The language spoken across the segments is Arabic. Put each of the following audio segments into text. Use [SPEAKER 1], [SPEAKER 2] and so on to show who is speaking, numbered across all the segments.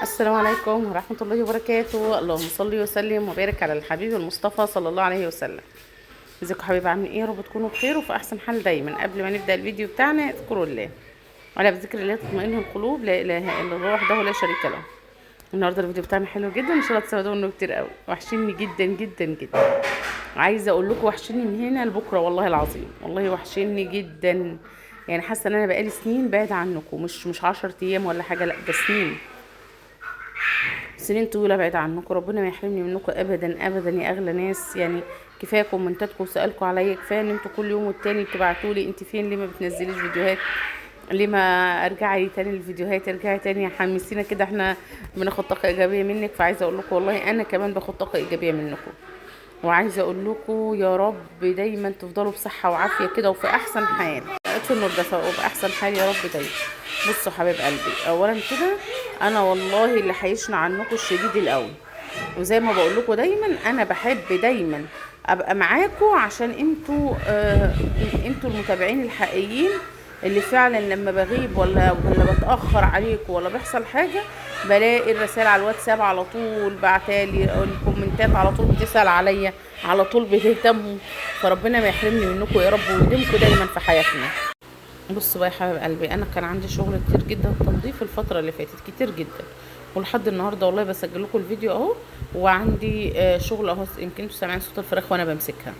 [SPEAKER 1] السلام عليكم ورحمة الله وبركاته. اللهم صل وسلم وبارك على الحبيب المصطفى صلى الله عليه وسلم. ازيكم حبايبي، عاملين ايه؟ يا رب تكونوا بخير وفي احسن حال دايما. قبل ما نبدأ الفيديو بتاعنا اذكروا الله، وعلى بذكر الله تطمئن القلوب. لا اله الا الله وحده لا شريك له. النهارده الفيديو بتاعنا حلو جدا، ان شاء الله تستفادوا منه كتير قوي. وحشيني جدا جدا جدا. عايزه اقول لكم وحشيني من هنا لبكره، والله العظيم والله وحشيني جدا. يعني حاسه ان انا بقالي سنين بعيد عنكم، مش 10 ايام ولا حاجه، لا ده سنين، سنين طويله بعيد عنكم. ربنا ما يحرمني منكم ابدا ابدا يا اغلى ناس. يعني كفايه كومنتاتكم وسؤالكم عليا، كفايه ان انتوا كل يوم والتاني بتبعتوا لي انت فين، ليه ما بتنزليش فيديوهات، ليه ما ارجعي تاني للفيديوهات، ارجعي تاني حمسينا كده، احنا بناخد طاقه ايجابيه منك. فعايزه اقول لكم والله انا كمان باخد طاقه ايجابيه منكم. وعايزه اقول لكم يا رب دايما تفضلوا بصحه وعافيه كده وفي احسن حال، في النور ده وباحسن حال يا رب دايما. بصوا حبيب قلبي، اولا كده انا والله اللي حيشنا عنكم الشديد الاول، وزي ما بقول لكم دايما انا بحب دايما ابقى معاكم عشان انتوا المتابعين الحقيقيين اللي فعلا لما بغيب ولا بتاخر عليكم ولا بيحصل حاجه بلاقي الرسائل على الواتساب على طول بعتالي، الكومنتات على طول بتسال عليا، على طول بتهتموا. فربنا ما يحرمني منكم يا رب ويديمكم دايما في حياتنا. بصوا بقى يا حبايب قلبي، انا كان عندي شغل كتير جدا تنظيف الفتره اللي فاتت، كتير جدا، ولحد النهارده والله بسجل لكم الفيديو اهو. وعندي شغل اهو، يمكن انتوا سامعين صوت الفراخ وانا بمسكها.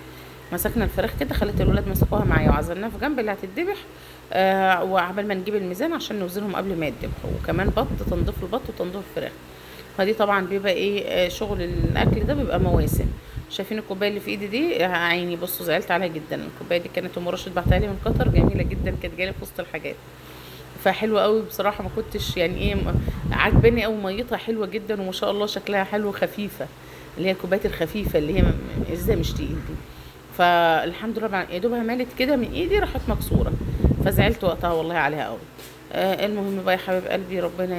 [SPEAKER 1] مسكنا الفراخ كده، خليت الولاد مسكوها معايا وعزلناها في جنب اللي هتتذبح، وعبال ما نجيب الميزان عشان نوزنهم قبل ما يتذبحوا، وكمان تنظيف البط وتنظيف الفراخ. فدي طبعا بيبقى ايه، شغل الاكل ده بيبقى مواسم. شايفين الكوبايه اللي في ايدي دي؟ عيني بصوا زعلت عليها جدا. الكوبايه دي كانت ام راشد بعتها لي من قطر، جميله جدا، كانت جايه في وسط الحاجات، فحلوه قوي بصراحه. ما كنتش يعني ايه، عجباني قوي، ميتها حلوه جدا وما شاء الله شكلها حلو، خفيفه، اللي هي الكوبايات الخفيفه اللي هي ازاي مش تقيل دي. فالحمد لله يا دوبها مالت كده من ايدي راحت مكسوره، فزعلت وقتها والله عليها قوي. المهم بقى يا حبيب قلبي، ربنا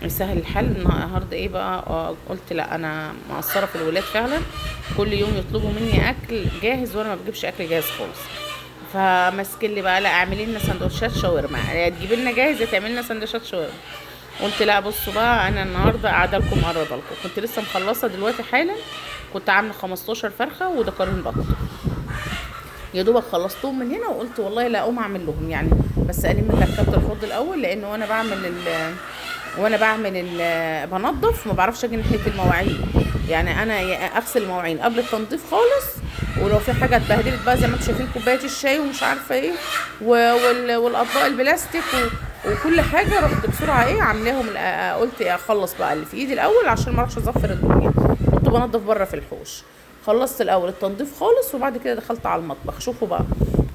[SPEAKER 1] يسهل الحال. النهارده ايه بقى، قلت لا انا مقصره في الولاد فعلا، كل يوم يطلبوا مني اكل جاهز وانا ما بجيبش اكل جاهز خالص. فماسكين لي بقى لا اعملي لنا سندوتشات شاورما، يا تجيبي لنا جاهز يا تعملي لنا سندوتشات شاورما. قلت لا بصوا بقى، انا النهارده قاعده لكم معرضه لكم. كنت لسه مخلصه دلوقتي حالا، كنت عامله 15 فرخه ودكارين بط، يا دوبك خلصتهم من هنا وقلت والله لا اقوم اعمل لهم يعني، بس الم كركبه الفض الاول، لانه بنضف ما بعرفش اجي ناحيه المواعين. يعني انا اغسل المواعين قبل التنظيف خالص، ولو في حاجه اتبهدلت بقى زي ما انتم شايفين كوبايه الشاي ومش عارفه ايه والاطباق البلاستيك وكل حاجه، رحت بسرعه ايه عاملاهم. قلت اخلص بقى اللي في ايدي الاول عشان ما اروحش ازفر الدنيا. كنت بنضف بره في الحوش، خلصت الاول التنظيف خالص وبعد كده دخلت على المطبخ. شوفوا بقى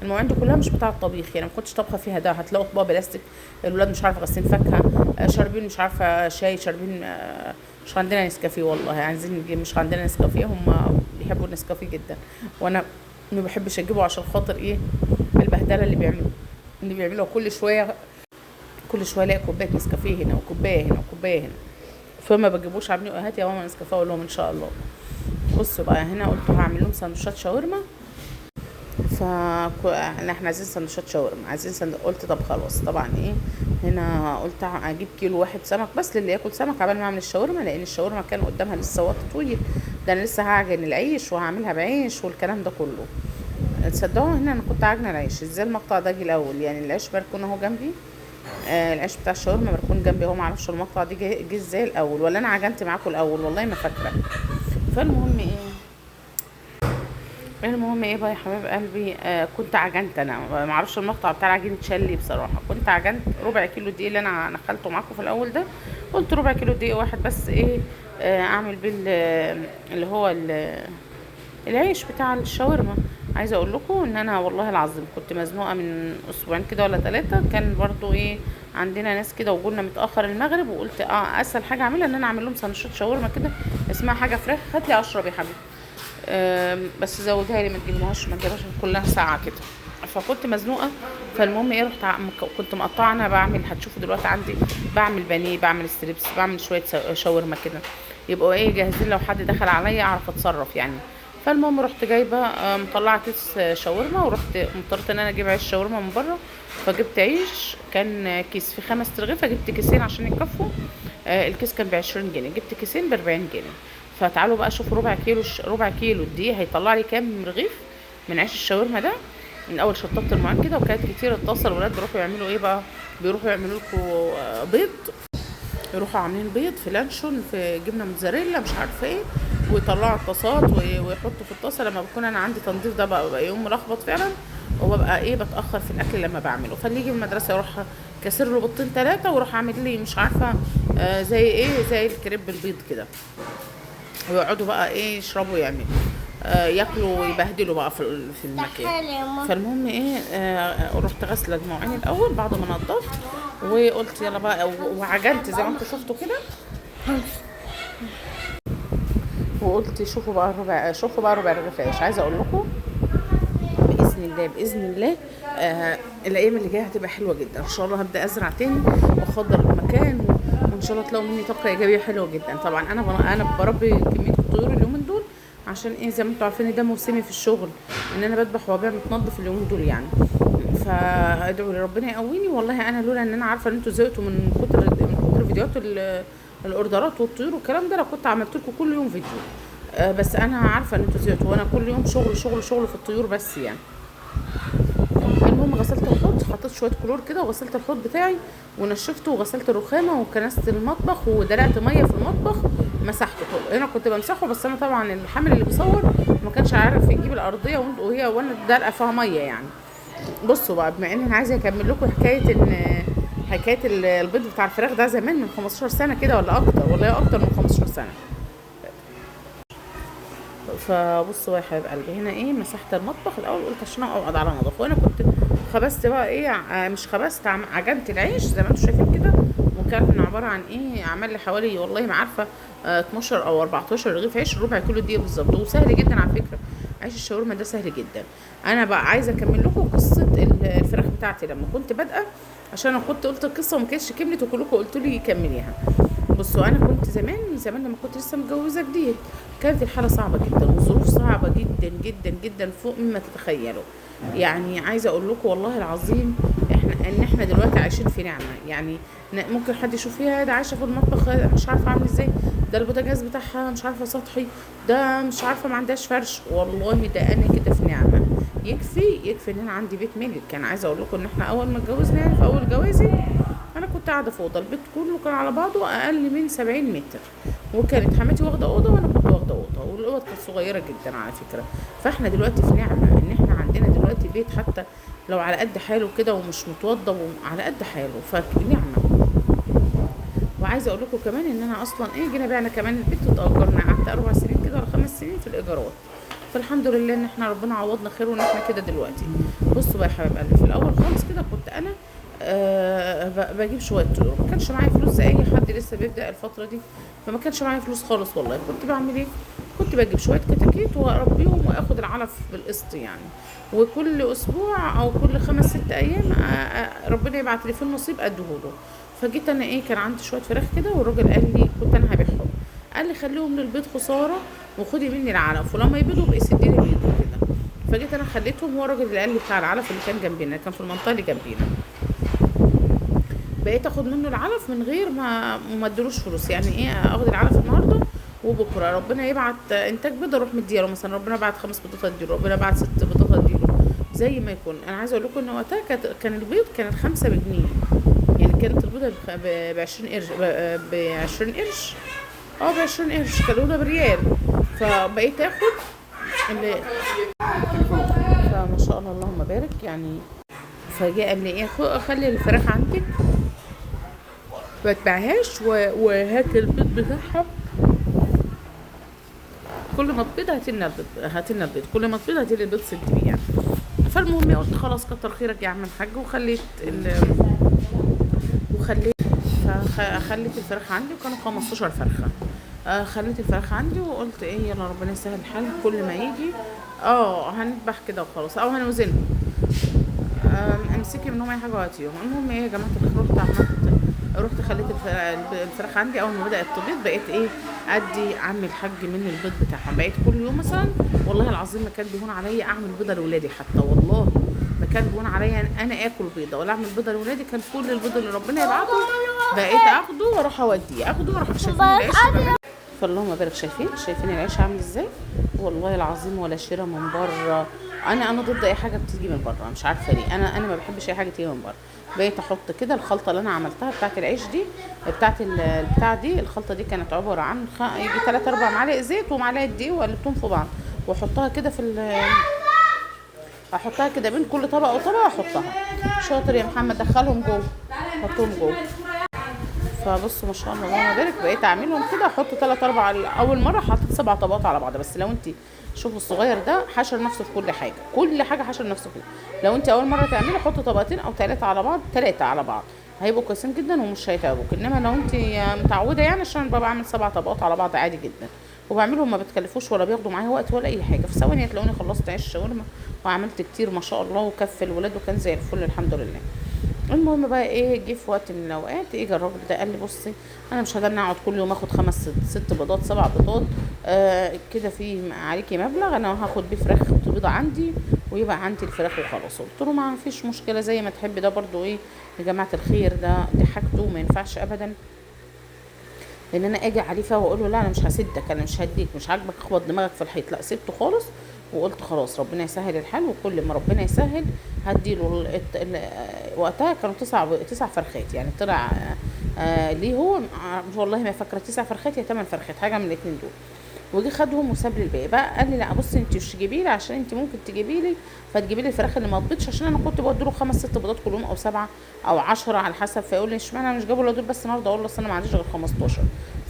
[SPEAKER 1] المواعين دي كلها مش بتاعه الطبيخ، يعني ما كنتش طابخه فيها ده. هتلاقوا اطباق بلاستيك، الولاد مش عارفه غاسلين فاكهه، شاربين مش عارفه شاي، شاربين مش عندنا نسكافيه، والله عايزين نجيب، مش عندنا نسكافيه، هم بيحبوا النسكافيه جدا وانا ما بحبش اجيبه عشان خاطر ايه البهدله اللي بيعملوها كل شويه الاقي كوبايه نسكافيه هنا وكوبايه هنا وكوبايه هنا، فما بجيبوش. عاملين هات يا ماما نسكافيه، اقول لهم ان شاء الله. بصوا بقى هنا قلت هعمل لهم سندوتشات شاورما، احنا عايزين سندوتشات شاورما، قلت طب خلاص طبعا ايه، هنا قلت اجيب كيلو واحد سمك بس للي ياكل سمك عبال ما اعمل الشاورما، لان الشاورما كان قدامها لسه وقت طويل، ده انا لسه هعجن العيش وهعملها بعيش والكلام ده كله. تصدقوا هنا انا كنت عاجنه العيش ازاي، المقطع ده جه الاول، يعني العيش مركون اهو جنبي، العيش بتاع الشاورما مركون جنبي اهو، معرفش المقطع دي جه ازاي الاول، ولا انا عجنت معاكم الاول، والله ما فاكره. فالمهم ايه بقى يا حبايب قلبي، كنت عجنت، انا ما اعرفش المقطع بتاع العجين اتشال لي بصراحه. كنت عجنت ربع كيلو دقيق اللي انا نخلته معاكم في الاول ده، قلت ربع كيلو دقيق واحد بس ايه، اعمل بيه اللي هو العيش بتاع الشاورما. عايزه اقول لكم ان انا والله العظيم كنت مزنوقه من اسبوعين كده ولا 3، كان برضو ايه عندنا ناس كده وقلنا متاخر المغرب، وقلت اسهل حاجه اعملها ان انا اعمل لهم سندوتشات شاورما كده، اسمها حاجه فراخ، هات لي اشرب يا حبيبي، بس زودها لي، ما تجيبوهاش كلها ساعه كده، فكنت مزنوقه. فالمهم ايه، رحت كنت مقطعه، انا بعمل، هتشوفوا دلوقتي عندي بعمل بانيه، بعمل ستريبس، بعمل شويه شاورما كده، يبقوا ايه جاهزين لو حد دخل عليا اعرف اتصرف يعني. فالمهم رحت جايبه مطلعه كيس شاورما، ورحت مضطرت ان انا اجيب عيش شاورما من بره، فجبت عيش كان كيس في 5 ترغيفه، جبت كيسين عشان يكفوا. الكيس كان ب20 جنيه، جبت كيسين ب40 جنيه. فتعالوا بقى شوفوا ربع كيلو دي هيطلع لي كام رغيف من عيش الشاورما ده. من اول شطبت المواعين كده وكانت كتير اتصل الولاد بيروحوا يعملوا ايه بقى، بيروحوا يعملوا لكم بيض، يروحوا عاملين بيض في لانشون في جبنه موتزاريلا مش عارفه ايه، ويطلعوا الطاسات ويحطوا في الطاسه. لما بكون انا عندي تنظيف ده بقى يوم ملخبط فعلا، وببقى ايه بتاخر في الاكل لما بعمله. فاللي يجي من المدرسه يروح كسر له بيضتين 3 ويروح عامل لي مش عارفه زي ايه، زي الكريب بالبيض كده، ويقعدوا بقى ايه يشربوا يعملوا ياكلوا ويبهدلوا بقى في المكان. فالمهم ايه رحت غاسله المواعين الاول بعد ما نضفت، وقلت يلا بقى وعجنت زي ما انتوا شفتوا كده، وقلت شوفوا بقى ربع رغيف عيش. عايزه اقول لكم باذن الله الايام اللي جايه هتبقى حلوه جدا ان شاء الله. هبدا ازرع تاني واخضر المكان، وان شاء الله تلاقوا مني طاقه ايجابيه حلوه جدا. طبعا انا بربي كميه الطيور اليومين دول عشان ايه، زي ما انتوا عارفين ده موسمي في الشغل، ان انا بذبح وابيع متنضف اليومين دول يعني. فادعوا لي ربنا يقويني. والله انا لولا ان انا عارفه ان انتوا زهقتوا من كتر فيديوهات الاوردرات والطيور والكلام ده، انا كنت عملت لكم كل يوم فيديو. بس انا عارفه ان انتوا زهقتوا، وانا كل يوم شغل في الطيور بس يعني. المهم غسلت الحوض، حطيت شويه كلور كده وغسلت الحوض بتاعي ونشفته، وغسلت الرخامه وكنست المطبخ ودلقت ميه في المطبخ مسحته. انا كنت بمسحه، بس انا طبعا الحامل اللي بيصور ما كانش عارف يجيب الارضيه وانا دلقه فيها ميه يعني. بصوا بقى، بما ان انا عايزه اكمل لكم حكايه البيض بتاع الفراخ ده زمان من 15 سنه كده ولا اكتر، والله اكتر من 15 سنه. فبصوا يا حبايب قلبي، هنا ايه مسحت المطبخ الاول، قلت عشان اقعد على نظافه. وانا كنت خبزت بقى ايه مش خبزت، عجنت العيش زي ما انتم شايفين كده، وكان عباره عن ايه، عمل لي حوالي والله ما عارفه 12 او 14 رغيف عيش، ربع كيلو دقيق بالظبط. وسهل جدا على فكره، عيش الشاورما ده سهل جدا. انا بقى عايزه اكمل لكم قصه الفراخ بتاعتي لما كنت بادئه، عشان انا كنت قلت القصه وما كانتش كملت وكلكم قلتوا لي كمليها. بصوا انا كنت زمان لما كنت لسه متجوزه جديد، كانت الحاله صعبه جدا والظروف صعبه جدا جدا جدا فوق مما تتخيلوا. يعني عايزه اقول لكم والله العظيم احنا دلوقتي عايشين في نعمه. يعني ممكن حد يشوف فيها ده عايشه في المطبخ مش عارفه عامل ازاي، ده البوتاجاز بتاعها مش عارفه سطحي، ده مش عارفه ما عندهاش فرش. والله ده انا كده في نعمه. يكفي ان انا عندي بيت ملك. كان عايزه اقول لكم ان احنا اول ما اتجوزنا يعني في اول جوازي انا كنت قاعده في اوضه، البيت كله كان على بعضه اقل من 70 متر، وكانت حماتي واخده اوضه وانا كنت واخده اوضه، والاوض كانت صغيره جدا على فكره. فاحنا دلوقتي في نعمه ان احنا عندنا دلوقتي بيت حتى لو على قد حاله كده ومش متوضب وعلى قد حاله، فنعمه. وعايزه اقول لكم كمان ان انا اصلا جينا بعنا كمان البيت وتاجرنا، قعدت 4 سنين كده ولا 5 سنين في الايجارات. فالحمد لله ان احنا ربنا عوضنا خير وان احنا كده دلوقتي. بصوا بقى يا حبايب قلبي، في الاول خالص كده كنت انا بجيب شويه طيور، ما كانش معايا فلوس زي اي حد لسه بيبدا الفتره دي، فما كانش معايا فلوس خالص. والله كنت بعمل ايه، كنت بجيب شويه كتاكيت واربيهم واخد العلف بالقسط يعني، وكل اسبوع او كل 5-6 ايام ربنا يبعت لي في النصيب اديهوله. فجيت انا كان عندي شويه فراخ كده، والراجل قال لي كنت انا هبيعهم، قال لي خليهم للبيض خساره وخدي مني العلف، ولما يبيضوا بقى سديني بيض كده. فجيت انا خليتهم، هو الراجل اللي قال لي بتاع العلف اللي كان جنبينا، كان في المنطقه اللي جنبينا، بقيت اخد منه العلف من غير ما ادلوش فلوس. يعني اخد العلف النهارده وبكره ربنا يبعت انتاج بيض اروح مديله، مثلا ربنا بعت 5 بيضات اديله، ربنا بعت 6 بيضات اديله، زي ما يكون. انا عايزه اقول لكم ان وقتها كان البيض كان 5 بجنيه، يعني كانت البيضه ب 20 قرش، ب 20 قرش، ب 20 قرش كان البيضه بريال. فبقيت اخد فما شاء الله اللهم بارك يعني. فجاء قال لي خلي الفراخ عندك ما تبيعهاش، وهات البيض بتاعها، كل ما تبيض هاتي لنا البيض، كل ما تبيض هاتي لي البيض 6 بيه يعني. فالمهم قلت خلاص كتر خيرك يا عم الحاج، وخليت خليت الفراخ عندي، وكانوا 15 فرخه. خليت الفراخ عندي وقلت يلا ربنا يسهل الحال، كل ما يجي هنذبح كده وخلاص او هنوزنهم، امسكي منهم اي حاجه وهاتيهم. المهم يا جماعه الخير، رحت خليت الفراخ عندي. اول ما بدات تبيض بقيت ادي عمي الحاج من البيض بتاعهم، بقيت كل يوم مثلا والله العظيم ما كان بيهون عليا اعمل بيضه لاولادي، حتى والله ما كان بيهون عليا انا اكل بيضه ولا اعمل بيضه لاولادي. كان كل البيض اللي ربنا يبعته بقيت اخده واروح اوديه، اخده واروح. شايفين العيش بقى؟ فاللهم بارك. شايفين العيش عامل ازاي؟ والله العظيم ولا شراء من بره. انا ضد اي حاجه بتيجي من بره، مش عارفه ليه. انا ما بحبش اي حاجه تيجي من بره. بقيت احط كده الخلطه اللي انا عملتها بتاعه العيش دي، البتاع دي. الخلطه دي كانت عباره عن يجي 3 4 معالق زيت ومعلقه دقيق وقلبتهم في بعض، واحطها كده احطها كده بين كل طبقه وطبقه احطها. شاطر يا محمد، دخلهم جوه، حطهم جوه. فبصوا ما شاء الله اللهم بارك. بقيت اعملهم كده، احط 3 4. اول مره حطيت 7 طبقات على بعض. بس لو انت شوفوا الصغير ده حشر نفسه في كل حاجه حشر نفسه فيها. لو انت اول مره تعملي حطي طبقتين او 3 على بعض، 3 على بعض هيبقوا كويسين جدا ومش هيتعبوك. انما لو انت متعوده، يعني عشان ببقى بعمل 7 طبقات على بعض عادي جدا، وبعملهم ما بتكلفوش ولا بياخدوا معايا وقت ولا اي حاجه. في ثواني هتلاقوني خلصت عيش شاورما وعملت كتير ما شاء الله، وكف الولاد وكان زي الفل الحمد لله. المهم بقى ايه، جه في وقت من الاوقات اجى الراجل ده قال لي بصي، انا مش هقدر اقعد كل يوم اخد 5 6 بيضات 7 بيضات كده، في عليكي مبلغ انا هاخد بيه فراخ بيضه عندي ويبقى عندي الفراخ وخلاص. قلت له ما فيش مشكله زي ما تحبي. ده برضو ايه يا جماعه الخير، دي حاجته ما ينفعش ابدا لان انا اجي عليه فيها واقول له لا انا مش هسدك، انا مش هديك، مش عاجبك اخبط دماغك في الحيط. لا سبته خالص وقلت خلاص ربنا يسهل الحال، وكل ما ربنا يسهل هديله. وقتها كانوا 9 فرخات يعني، طلع ليه هو والله ما فاكره 9 فرخات يا 8 فرخات، حاجه من الاثنين دول. وجي خدهم وساب لي الباقي. بقى قال لي لا بصي انت مش تجيبي لي، عشان انت ممكن تجيبي لي فتجيبي لي الفراخ اللي ما تبيضش، عشان انا كنت بدي له 5 6 بيضات كل يوم او 7 او 10 على حسب. فيقول لي اشمعنى مش جابوا دول بس النهارده؟ اقول له اصل انا ما عنديش غير 15،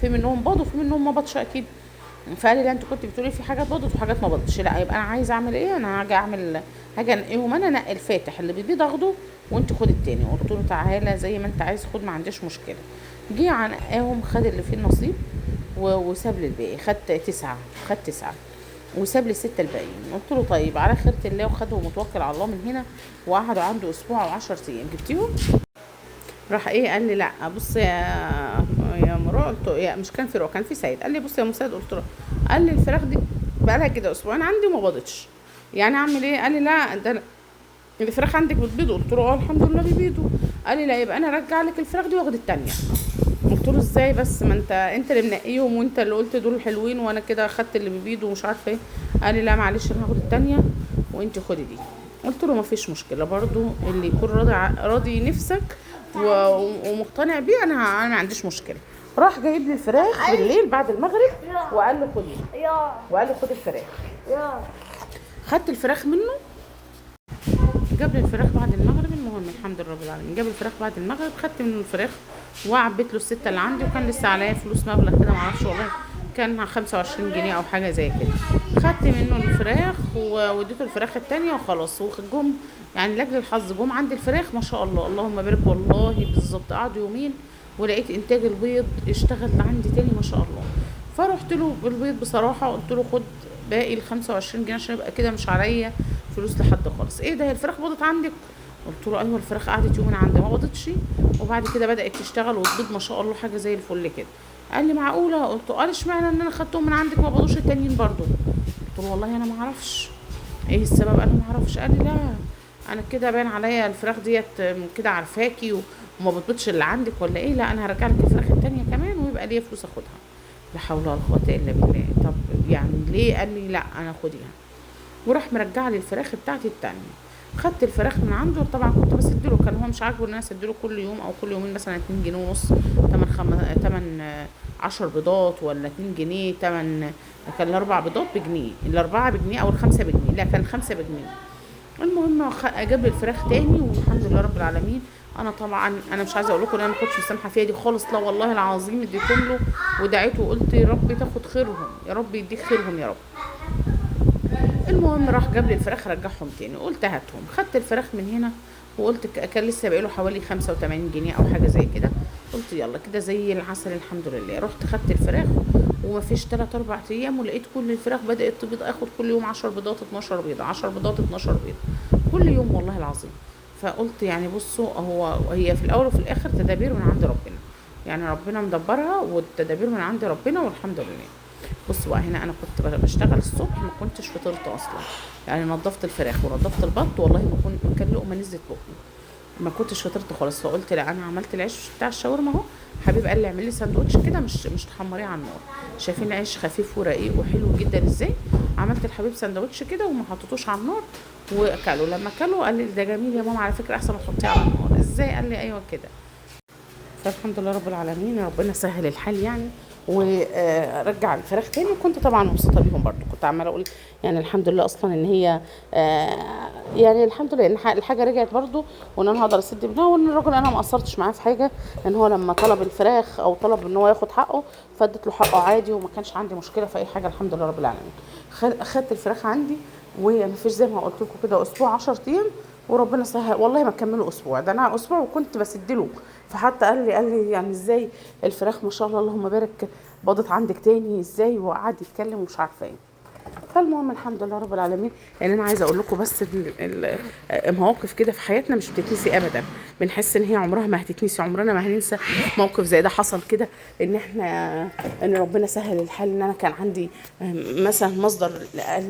[SPEAKER 1] في منهم باضوا وفي منهم ما باضش اكيد. فقال لي لا انت كنت بتقولي في حاجات باضت وحاجات ما باضتش. لا يبقى انا عايزه اعمل ايه، انا هاجي انقيهم. انا انقي الفاتح اللي بيبيض اخده وانت خد التاني. قلت له تعالى زي ما انت عايز خد، ما عنديش مشكله. جه عنقاهم، خد اللي فيه النصيب وساب لي الباقي. خد 9 وساب لي 6 الباقيين. قلت له طيب على خيرة الله، وخدهم وتوكل على الله من هنا. وقعدوا عنده اسبوع او 10 ايام. جبتيهم؟ راح ايه قال لي لا بص يا مرو. قلت له يا مش كان في رو، كان في سيد. قال لي بص يا مساعد. قلت له، قال لي الفراخ دي بقى لها كده اسبوع انا عندي وما باضتش، يعني اعمل ايه؟ قال لي لا ده الفراخ عندك بتبيض. قلت له اه الحمد لله بيبيضوا. قال لي لا يبقى انا ارجع لك الفراخ دي واخد التانية. قلت له ازاي بس؟ ما انت اللي منقيهم وانت اللي قلت دول حلوين وانا كده اخدت اللي بيبيضوا ومش عارفه ايه. قال لي لا معلش انا هاخد التانية وانت خدي دي. قلت له ما فيش مشكله، برضو اللي يكون راضي نفسك ومقتنع بيه انا ما عنديش مشكله. راح جايب لي الفراخ بالليل بعد المغرب وقال لي خدي، وقال لي خد الفراخ. خدت الفراخ منه، جاب لي الفراخ بعد المغرب. المهم الحمد لله رب العالمين، جاب الفراخ بعد المغرب، خدت منه الفراخ وعبيت له ال6 اللي عندي. وكان لسه عليا فلوس مبلغ كده معرفش والله، كان 25 جنيه او حاجه زي كده. خدت منه الفراخ واديته الفراخ التانية وخلاص. وجم يعني لاجل الحظ جم عندي الفراخ ما شاء الله اللهم بارك، والله بالظبط قعدوا يومين ولقيت انتاج البيض اشتغل عندي تاني ما شاء الله. فرحت له بالبيض بصراحه، قلت له خد باقي ال 25 جنيه عشان يبقى كده مش عليا فلوس لحد خالص. ايه ده هي الفراخ باضت عندك؟ قلت له ايوه الفراخ قعدت يومين عندي ما باضتش، وبعد كده بدات تشتغل وتبيض ما شاء الله حاجه زي الفل كده. قال لي معقوله؟ قلت له قال اشمعنى ان انا خدتهم من عندك ما باضوش التانيين برضو؟ قلت له والله انا ما اعرفش ايه السبب، انا ما اعرفش. قال لي لا انا كده باين عليا الفراخ ديت كده عارفاكي وما بتبيضش اللي عندك ولا ايه. لا انا هرجع لك الفراخ التانية كمان ويبقى ليا فلوس اخدها. لا حول ولا قوه الا بالله. طب يعني ليه؟ قال لي لا انا خديها. وراح مرجع لي الفراخ بتاعتي التانية. خدت الفراخ من عنده. طبعا كنت بسدله، كان هو مش عاجبه ان انا اسدله كل يوم او كل يومين مثلا 2 جنيه ونص تمن 10 بيضات، ولا 2 جنيه تمن. كان ال4 بيضات بجنيه، ال4 بجنيه او ال5 بجنيه. لا كان 5 بجنيه. المهم جاب لي الفراخ تاني والحمد لله رب العالمين. انا طبعا انا مش عايزه اقول لكم ان انا ما كنتش مسامحه فيها دي خالص، لا والله العظيم اديتهم له ودعيته وقلت يا رب تاخد خيرهم، يا رب يديك خيرهم يا رب. المهم راح جاب لي الفراخ رجعهم تاني، قلت هاتهم. خدت الفراخ من هنا وقلت كان لسه باقي له حوالي 85 جنيه او حاجه زي كده. قلت يلا كده زي العسل الحمد لله. رحت خدت الفراخ وما فيش 3 4 ايام ولقيت كل الفراخ بدات تبيض. اخد كل يوم 10 بيضات 12 بيضه، 10 بيضات 12 بيضه كل يوم والله العظيم. فقلت يعني بصوا هي في الاول وفي الاخر تدابير من عند ربنا، يعني ربنا مدبرها والتدابير من عند ربنا والحمد لله. بصوا بقى هنا انا كنت بشتغل الصبح ما كنتش فطرت اصلا، يعني نظفت الفراخ ونظفت البط والله ما كان لقمه نزلت بقي. ما كنتش فطرت خالص، فقلت لا انا عملت العيش بتاع الشاورما اهو. حبيب قال لي اعمل لي ساندوتش كده مش تحمريه على النار. شايفين العيش خفيف ورقيق وحلو جدا ازاي. عملت الحبيب ساندوتش كده وما حطيتوش على النار واكلوا. لما اكلوا قال لي ده جميل يا ماما، على فكره احسن ما تحطيه على النار. ازاي؟ قال لي ايوه كده. فالحمد لله رب العالمين، ربنا سهل الحال يعني، ورجع الفراخ تاني. وكنت طبعا مبسوطه بيهم برضو، كنت عماله اقول يعني الحمد لله اصلا ان هي يعني الحمد لله ان الحاجه رجعت برضو، وان انا هقدر اسد ابنها، وان الراجل انا ما قصرتش معاه في حاجه. ان هو لما طلب الفراخ او طلب ان هو ياخد حقه فادت له حقه عادي، وما كانش عندي مشكله في اي حاجه الحمد لله رب العالمين. خدت الفراخ عندي ومفيش زي ما قلت لكم كده اسبوع 10 ايام، وربنا سهل والله ما كملوا اسبوع، ده انا اسبوع وكنت بسدله. فحتى قال لي يعني ازاي الفراخ ما شاء الله اللهم بارك باضت عندك تاني ازاي، وقعد يتكلم ومش عارفه ايه. فالمهم الحمد لله رب العالمين. يعني انا عايزه اقول لكم بس مواقف كده في حياتنا مش بتتنسي ابدا، بنحس ان هي عمرها ما هتتنسي، عمرنا ما هننسى موقف زي ده حصل كده. ان احنا ان ربنا سهل الحال، ان انا كان عندي مثلا مصدر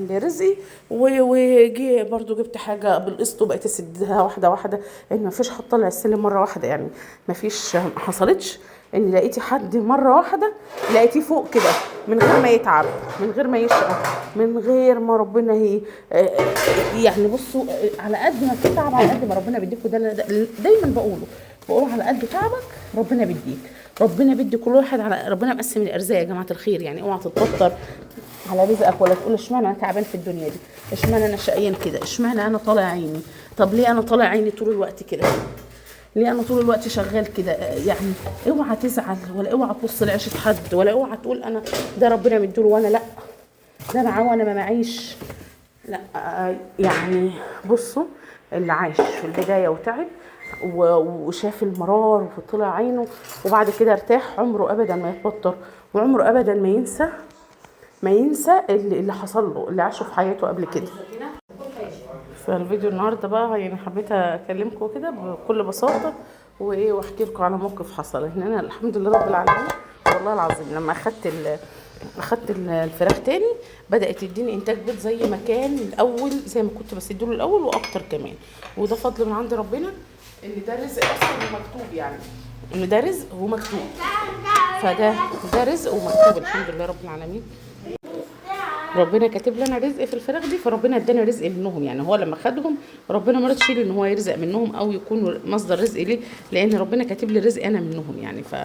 [SPEAKER 1] لرزقي، وجي برضو جبت حاجه بالقسط وبقيت اسدها واحده واحده، ان ما فيش هتطلع السلم مره واحده يعني، ما فيش حصلتش ان لقيتي حد مره واحده لقيتيه فوق كده من غير ما يتعب، من غير ما يشقى، من غير ما ربنا هي يعني بصوا على قد ما بتتعب على قد ما ربنا بيديكوا. ده دايما بقول على قد تعبك ربنا بيديك. ربنا بيدي كل واحد على ربنا مقسم الارزاق يا جماعه الخير. يعني اوعى تتوتر على رزقك، ولا تقول اشمعنى انا تعبان في الدنيا دي، اشمعنى انا شقيان كده، اشمعنى انا طالع عيني. طب ليه انا طالع عيني طول الوقت كده؟ ليه انا طول الوقت شغال كده؟ يعني اوعى تزعل، ولا اوعى تبص لعيشه حد، ولا اوعى تقول انا ده ربنا مديله وانا لا، ده معاه وانا ما معيش. لا يعني بصوا، اللي عاش في البدايه وتعب وشاف المرار وطلع عينه وبعد كده ارتاح، عمره ابدا ما يتبطر، وعمره ابدا ما ينسى اللي حصل له، اللي عاشه في حياته قبل كده. فالفيديو النهارده بقى يعني حبيت اكلمكم كده بكل بساطه واحكي لكم على موقف حصل. ان انا الحمد لله رب العالمين والله العظيم لما اخدت الفراخ تاني بدات تديني انتاج بيض زي ما كان الاول، زي ما كنت بسدله الاول واكتر كمان. وده فضل من عند ربنا، ان ده رزق اصلا ومكتوب، يعني ان ده رزق ومكتوب. فده رزق ومكتوب الحمد لله رب العالمين. ربنا كاتب لنا رزق في الفراخ دي، فربنا ادانا رزق منهم. يعني هو لما خدهم ربنا ما رضيش ان هو يرزق منهم او يكون مصدر رزق ليه، لان ربنا كاتب لي رزق انا منهم يعني. ف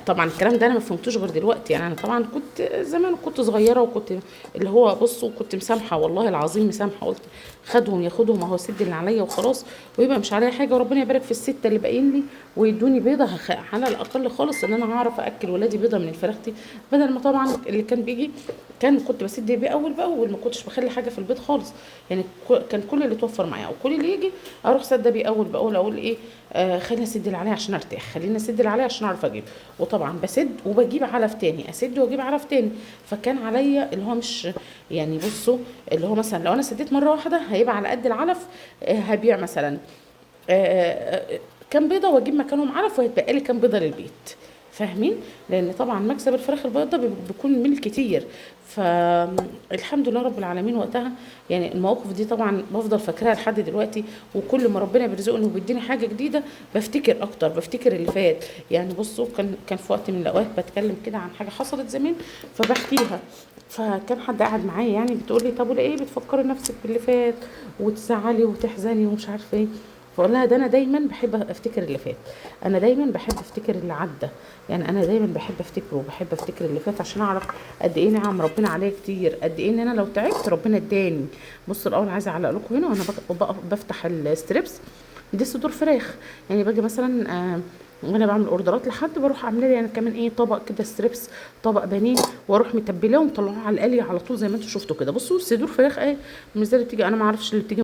[SPEAKER 1] طبعا الكلام ده انا ما فهمتوش غير دلوقتي. يعني انا طبعا كنت زمان كنت صغيره، وكنت اللي هو بصوا كنت مسامحه والله العظيم مسامحه، قلت خدهم ياخدهم اهو سد اللي عليا وخلاص، ويبقى مش عليا حاجه، وربنا يبارك في السته اللي باقيين لي ويدوني بيضه على الاقل خالص ان انا هعرف اكل ولادي بيضه من الفراخ دي، بدل ما طبعا اللي كان بيجي كنت بسد بيه اول باول، ما كنتش بخلي حاجه في البيت خالص. يعني كان كل اللي توفر معايا او كل اللي يجي اروح سد بيه اول باول، اقول ايه خليني اسد اللي عليا عشان ارتاح، خليني اسد اللي عليا عشان اعرف اجيب. وطبعا بسد وبجيب علف تاني، اسد واجيب علف تاني. فكان عليا اللي هو مش يعني بصوا اللي هو مثلا لو انا سديت مره واحده هيبقى على قد العلف، هبيع مثلا كام بيضه واجيب مكانهم علف، وهيتبقى لي كام بيضه للبيت. فاهمين؟ لان طبعا مكسب الفراخ البيض ده بيكون من كتير. فالحمد لله رب العالمين وقتها يعني المواقف دي طبعا بفضل فاكراها لحد دلوقتي. وكل ما ربنا بيرزقني وبيديني حاجه جديده بفتكر اكتر، بفتكر اللي فات. يعني بصوا كان في وقت من الاوقات بتكلم كده عن حاجه حصلت زمان فبحكيها، فكان حد قاعد معايا يعني بتقول لي طب ولا ايه بتفكري نفسك باللي فات وتزعلي وتحزني ومش عارفه ايه. فاقول لها ده انا دايما بحب افتكر اللي فات، انا دايما بحب افتكر اللي عدى. يعني انا دايما بحب افتكره وبحب افتكر اللي فات عشان اعرف قد ايه نعم ربنا عليا كتير، قد ايه ان انا لو تعبت ربنا اداني. بصوا الاول عايزه اعلق لكم هنا وانا بفتح الستريبس دي صدور فراخ. يعني باجي مثلا وانا بعمل اوردرات لحد بروح اعمل لي انا كمان ايه طبق كده ستريبس، طبق بانيه، واروح متبلاه ومطلعاه على القلي على طول زي ما انتم شفتوا كده. بصوا صدور فراخ ايه مش زي اللي بتيجي، انا ما اعرفش اللي بتيجي